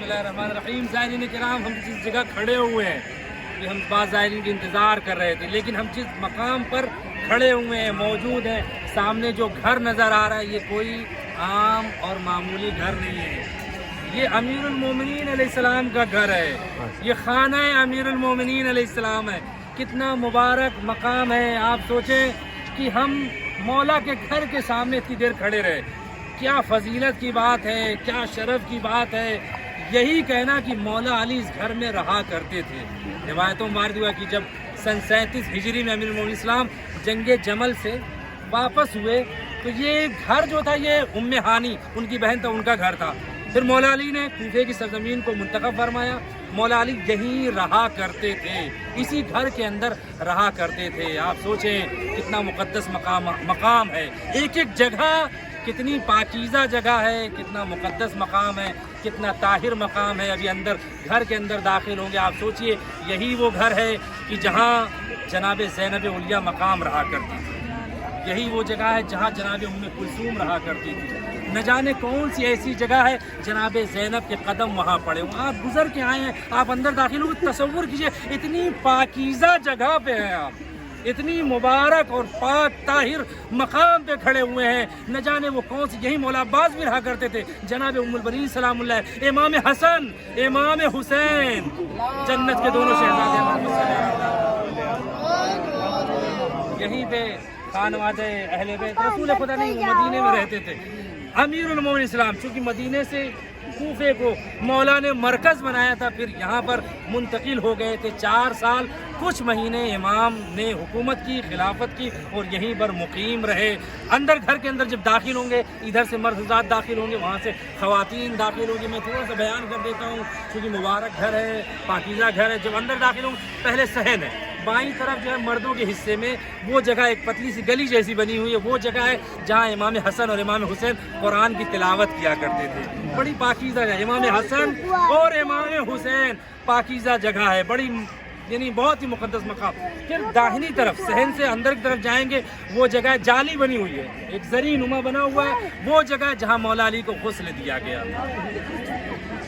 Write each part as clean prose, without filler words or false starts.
बिस्मिल्लाहिर्रहमानिर्रहीम। ज़ाहिरीन किराम, हम जिस जगह खड़े हुए हैं कि हम बाद ज़ाहिरीन के इंतज़ार कर रहे थे, लेकिन हम जिस मकाम पर खड़े हुए हैं मौजूद हैं, सामने जो घर नज़र आ रहा है ये कोई आम और मामूली घर नहीं है। ये अमीरुल मोमिनीन अलैहिस्सलाम का घर है, ये खाना अमीरुल मोमिनीन अलैहिस्सलाम है। कितना मुबारक मकाम है। आप सोचें कि हम मौला के घर के सामने इतनी देर खड़े रहे, क्या फजीलत की बात है, क्या शरफ की बात है। यही कहना कि मौला अली इस घर में रहा करते थे। रिवायतों में वारद हुआ कि जब सन 37 हिजरी में अमीरुल मोमिनीन इस्लाम जंगे जमल से वापस हुए तो ये घर जो था ये उम्मे हानी उनकी बहन था, उनका घर था। फिर मौला अली ने कूफे की सरजमीन को मुंतखब फरमाया। मौला अली यहीं रहा करते थे, इसी घर के अंदर रहा करते थे। आप सोचें कितना मुक़द्दस मकाम है। एक एक जगह कितनी पाकीज़ा जगह है, कितना मुक़द्दस मकाम है, कितना ताहिर मकाम है। अभी अंदर घर के अंदर दाखिल होंगे, आप सोचिए यही वो घर है कि जहाँ जनाब ज़ैनब उलिया मकाम रहा करती थी। यही वो जगह है जहाँ जनाब उम्मे कुलसूम रहा करती थी। न जाने कौन सी ऐसी जगह है जनाब ज़ैनब के कदम वहाँ पड़े। आप गुजर के आए हैं, आप अंदर दाखिल हो, तसव्वुर कीजिए इतनी पाकीज़ा जगह पे हैं आप, इतनी मुबारक और पाक ताहिर मकाम पे खड़े हुए हैं। न जाने वो कौन सी, यही मौला अब्बास भी रहा करते थे। जनाब उम्मुल बनीन सलामुल्लाह, इमाम हसन, इमाम हुसैन, जन्नत के दोनों शहजादे यहीं पे खानवादे अहले बैत रसूल खुदा नहीं मदीने में रहते थे। अमीरुल मोमिनीन इस्लाम चूँकि मदीने से कूफे को मौला ने मरकज़ बनाया था, फिर यहाँ पर मुंतकिल हो गए थे। 4 साल कुछ महीने इमाम ने हुकूमत की, खिलाफत की और यहीं पर मुकीम रहे। अंदर घर के अंदर जब दाखिल होंगे, इधर से मर्द हज़रात दाखिल होंगे, वहाँ से ख़वातीन दाखिल होंगी। मैं थोड़ा सा बयान कर देता हूँ क्योंकि मुबारक घर है, पाकीज़ा घर है। जब अंदर दाखिल होंगे, पहले सहन है, बाईं तरफ जो है मर्दों के हिस्से में वो जगह एक पतली सी गली जैसी बनी हुई है, वो जगह है जहाँ इमाम हसन और इमाम हुसैन कुरान की तिलावत किया करते थे। बड़ी पाकीज़ा है, इमाम हसन और इमाम हुसैन पाकीज़ा जगह है, बड़ी यानी बहुत ही मुक़द्दस मकाम। फिर दाहिनी तरफ सहन से अंदर की तरफ जाएंगे, वो जगह जाली बनी हुई है, एक ज़री नुमा बना हुआ है, वो जगह जहाँ मौला अली को गुस्ल दिया गया।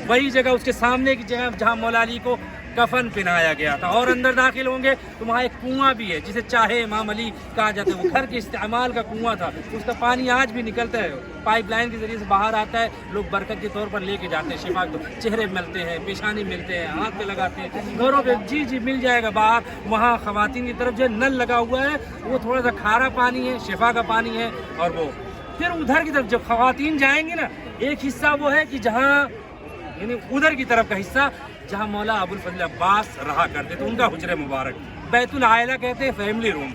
वही जगह उसके सामने की जगह जहाँ मौला अली को कफन पहनाया गया था। और अंदर दाखिल होंगे तो वहाँ एक कुआं भी है जिसे चाहे इमाम अली कहा जाता है। वो घर के इस्तेमाल का कुआं था, उसका पानी आज भी निकलता है, पाइपलाइन के जरिए से बाहर आता है। लोग बरकत के तौर पर लेके जाते हैं, शिफा को चेहरे मिलते हैं, पेशानी मिलते हैं, हाथ पे लगाते हैं, घरों पे जी मिल जाएगा। बाहर वहाँ ख़वातीन की तरफ जो नल लगा हुआ है वो थोड़ा सा खारा पानी है, शिफा का पानी है। और वो फिर उधर की तरफ जब ख़वातीन जाएंगी ना, एक हिस्सा वो है कि जहाँ यानी उधर की तरफ का हिस्सा जहाँ मौला अबुल फजल अब्बास रहा करते थे, उनका हुजरे मुबारक, बैतुल आयला कहते हैं, फैमिली रूम।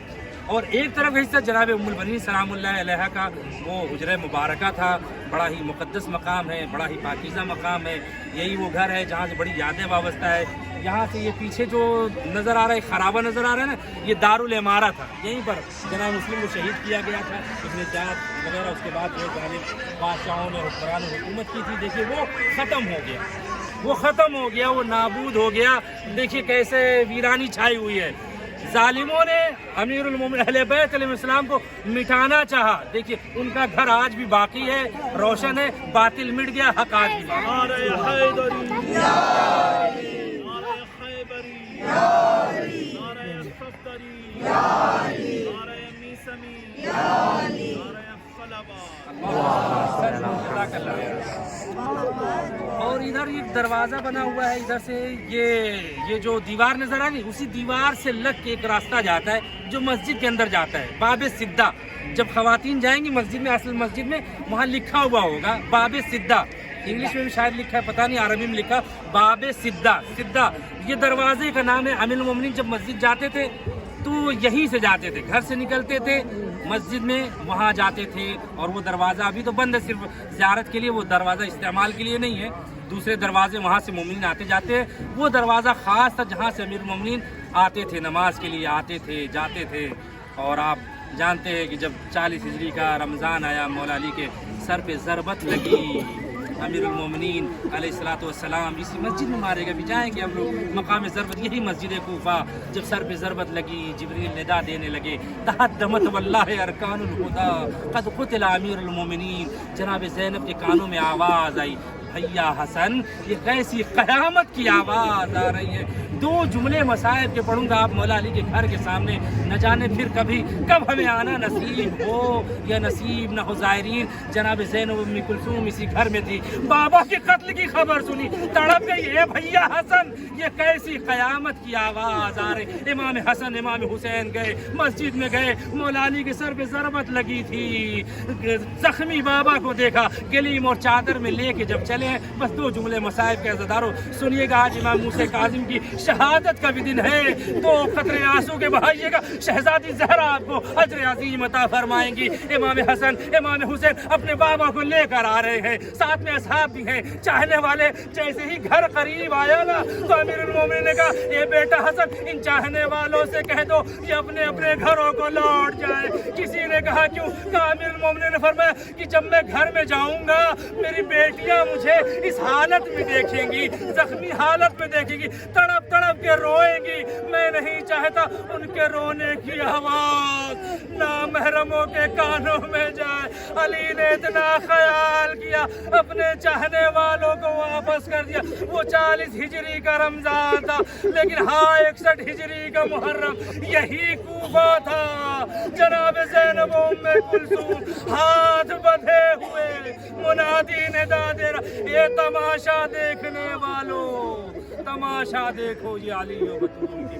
और एक तरफ हिस्सा जनाब उम्मुल बनीन सलामुल्लाह अलैहा का वो हुजरे मुबारका था। बड़ा ही मुक़द्दस मकाम है, बड़ा ही पाकीज़ा मकाम है। यही वो घर है जहाँ से बड़ी यादें वाबस्ता है। यहाँ से ये पीछे जो नज़र आ रहा है, खराबा नज़र आ रहा है ना, ये दारुल इमारा था। यहीं पर जनाब मुस्लिम को शहीद किया गया था, उसने जात वगैरह उसके बाद जो जालिम बादशाहों ने हुक्मरान हुकूमत की थी, देखिए वो ख़त्म हो गया, वो ख़त्म हो गया, वो नाबूद हो गया। देखिए कैसे वीरानी छाई हुई है। जालिमों ने अमीरुल मोमिनीन अहले बैत अलैहिस्सलाम को मिटाना चाहा। देखिए उनका घर आज भी बाकी है, रोशन है, बातिल मिट गया, हक आज भी और इधर एक दरवाज़ा बना हुआ है। इधर से ये जो दीवार नज़र आ रही, उसी दीवार से लग के एक रास्ता जाता है जो मस्जिद के अंदर जाता है, बाब सिद्दा। जब ख़वातीन जाएंगी मस्जिद में, असल मस्जिद में, वहाँ लिखा हुआ होगा बाब सिद्दा। इंग्लिश में भी शायद लिखा है, पता नहीं, अरबी में लिखा बाब सिद्दा। सिद्दा ये दरवाजे का नाम है। अमीरुल मोमिनीन जब मस्जिद जाते थे तो यहीं से जाते थे, घर से निकलते थे मस्जिद में, वहाँ जाते थे। और वो दरवाज़ा अभी तो बंद है, सिर्फ ज़ियारत के लिए, वो दरवाज़ा इस्तेमाल के लिए नहीं है। दूसरे दरवाजे वहाँ से मोमिनीन आते जाते हैं। वो दरवाज़ा ख़ास था जहाँ से अमीरुल मोमिनीन आते थे, नमाज के लिए आते थे, जाते थे। और आप जानते हैं कि जब 40 हिजरी का रमज़ान आया, मौला अली के सर पे ज़रबत लगी। अमीरुल मोमिनीन अलैहिस्सलातु वस्सलाम इसी मस्जिद में मारे गए। भी जाएंगे हम लोग मकाम ज़रबत, यही मस्जिद कूफा। जब सर पे ज़रबत लगी, जिब्रील निदा देने लगे, तहद्दमत वल्लाहि अरकानुल हुदा क़द क़ुतिल अमीरुल मोमिनीन। जनाब ज़ैनब के कानों में आवाज़ आई, भैया हसन, ये कैसी कयामत की आवाज़ आ रही है। दो जुमले मसाइब के पढ़ूंगा आप मौला अली के घर के सामने, न जाने फिर कब हमें आना नसीब हो या नसीब न हो। ज़ायरीन जनाब ज़ैनब उम्मी कुलसूम इसी घर में थी, बाबा के कत्ल की खबर सुनी, तड़प गई, ए भैया हसन ये कैसी कयामत की आवाज़ आ रही। इमाम हसन इमाम हुसैन गए, मस्जिद में गए, मौला अली के सर पे ज़रबत लगी थी, जख्मी बाबा को देखा, गलीम और चादर में लेके जब चले हैं। बस दो जुमले मसाइब के अज़ादारों सुनिएगा। आज इमाम मूसा काज़िम की शहादत का भी दिन है, तो कतरे आंसू के बहाइएगा, शहजादी ज़हरा आपको अजर अज़ीम अता फरमाएंगी। इमाम हसन इमाम हुसैन अपने बाबा को लेकर आ रहे हैं, साथ में असहाब भी हैं, चाहने वाले। जैसे ही घर करीब आया ना तो अमीरुल मोमिनीन ने कहा, ये बेटा हसन इन चाहने वालों से कह दो ये अपने अपने घरों को लौट जाए। किसी ने कहा क्यों? कहा अमीरुल मोमिनीन ने फरमाया कि जब मैं घर में जाऊंगा मेरी बेटियां मुझे इस हालत में देखेंगी, जख्मी हालत में देखेंगी, तड़प तड़प के रोएंगी। मैं नहीं चाहता उनके रोने की आवाज नामहरमों के कानों में जाए। अली ने इतना ख्याल किया, अपने चाहने वालों को वापस कर दिया। वो 40 हिजरी का रमजान था, लेकिन हाँ 61 हिजरी का मुहर्रम, यही कूफा था। जनाब ज़ैनब उम्मे कुलसूम हाथ बंधे हुए मुनादी ने दादे रहा, ये तमाशा देखने वालों तमाशा देखो, ये अली व बतूल की